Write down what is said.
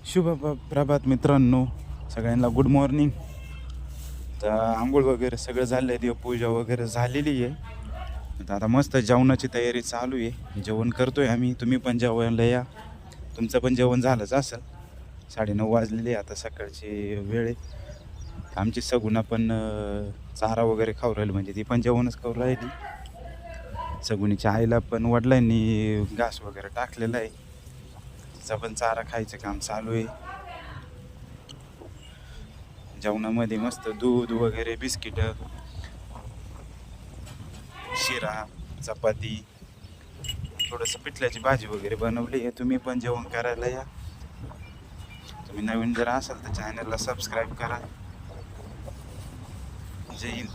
प्रभात मित्रांनो, सगळ्यांना good morning. तर आंघोळ वगैरे सगळं झालं आहे, देवपूजा वगैरे झालेली आहे. आता मस्त जेवणाची तयारी चालू आहे. जेवण करतोय आम्ही, तुम्ही पण जेवायला या. तुमचं पण जेवण झालंच असेल. 9:30 वाजलेली आता सकाळची वेळ आहे. आमची सगुणा पण चारा वगैरे खाऊ राहिली, म्हणजे ती पण जेवणच करू राहिली. सगुणीच्या आईला पण वडिलांनी घास वगैरे टाकलेला आहे, तिचा पण चारा खायचं काम चालू आहे. जेवणामध्ये मस्त दूध वगैरे, बिस्किट, शिरा, चपाती, थोडंसं पिठल्याची भाजी वगैरे बनवली आहे. तुम्ही पण जेवण करायला या. तुम्ही नवीन जर असाल तर चॅनलला सबस्क्राईब करा. जय हिंद.